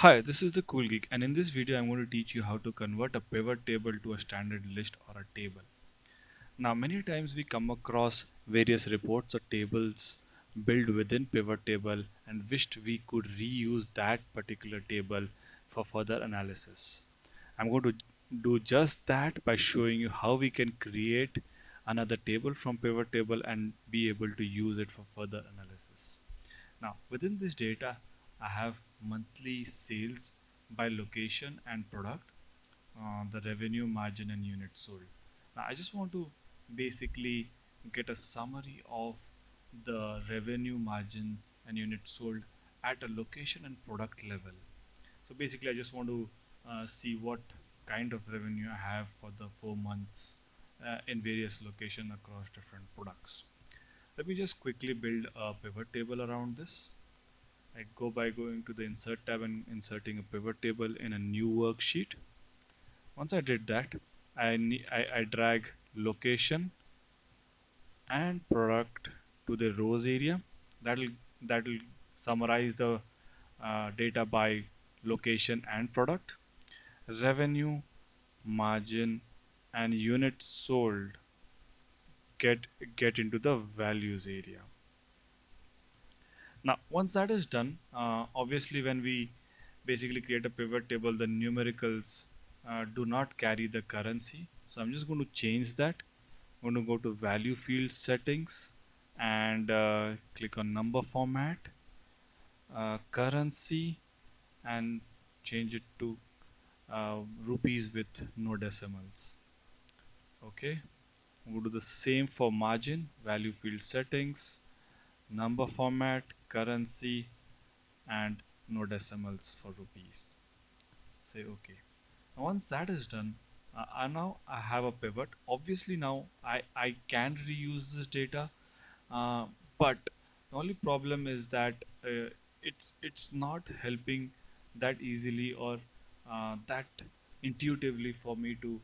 Hi, this is the Cool Geek, and in this video, I'm going to teach you how to convert a pivot table to a standard list or a table. Now, many times we come across various reports or tables built within pivot table and wished we could reuse that particular table for further analysis. I'm going to do just that by showing you how we can create another table from pivot table and be able to use it for further analysis. Now, within this data, I have monthly sales by location and product, the revenue margin and units sold. Now, I just want to basically get a summary of the revenue margin and units sold at a location and product level. So basically, I just want to see what kind of revenue I have for the 4 months in various locations across different products. Let me just quickly build a pivot table around this. I go by going to the insert tab and inserting a pivot table in a new worksheet. Once I did that, I drag location and product to the rows area. That'll summarize the data by location and product. Revenue, margin, and units sold get get into the values area. Now, once that is done, obviously when we basically create a pivot table, the numericals do not carry the currency. So I'm just going to change that. I'm going to go to value field settings and click on number format, currency, and change it to rupees with no decimals. Okay, we'll do the same for margin, value field settings, number format, currency, and no decimals for rupees. Say okay. Now once that is done, I have a pivot. Obviously now I can reuse this data, uh, but the only problem is that it's not helping that easily or that intuitively for me to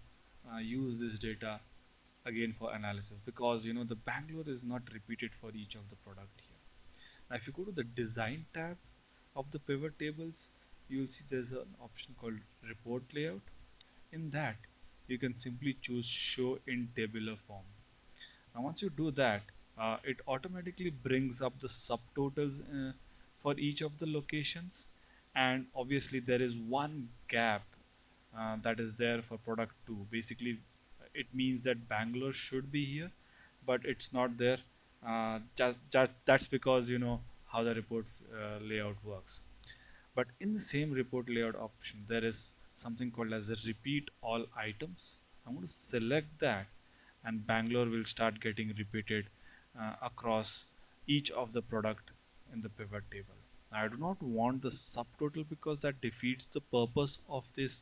use this data again for analysis, because the Bangalore is not repeated for each of the product here. Now, if you go to the design tab of the pivot tables, you will see there's an option called report layout. In that, you can simply choose show in tabular form. Now, once you do that, it automatically brings up the subtotals for each of the locations, and obviously there is one gap that is there for product 2. Basically, it means that Bangalore should be here, but it's not there. Just that's because how the report layout works. But in the same report layout option, there is something called as a repeat all items. I'm going to select that, and Bangalore will start getting repeated across each of the product in the pivot table. Now, I do not want the subtotal because that defeats the purpose of this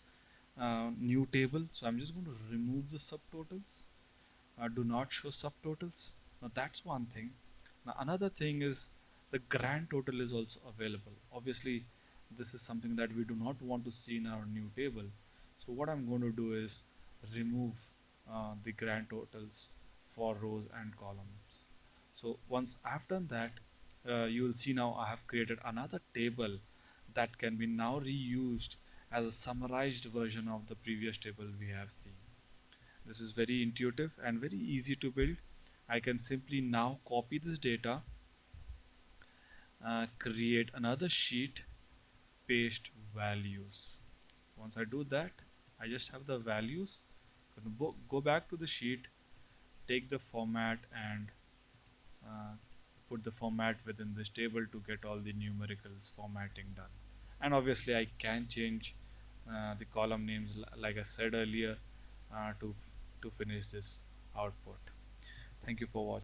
new table. So I'm just going to remove the subtotals. Do not show subtotals. Now that's one thing. Now another thing is the grand total is also available. Obviously, this is something that we do not want to see in our new table. So what I'm going to do is remove the grand totals for rows and columns. So once I've done that, you will see now I have created another table that can be now reused as a summarized version of the previous table we have seen. This is very intuitive and very easy to build. I can simply now copy this data, create another sheet, paste values. Once I do that, I just have the values. Go back to the sheet, take the format and uh, put the format within this table to get all the numericals formatting done. And obviously I can change the column names like I said earlier to finish this output. Thank you for watching.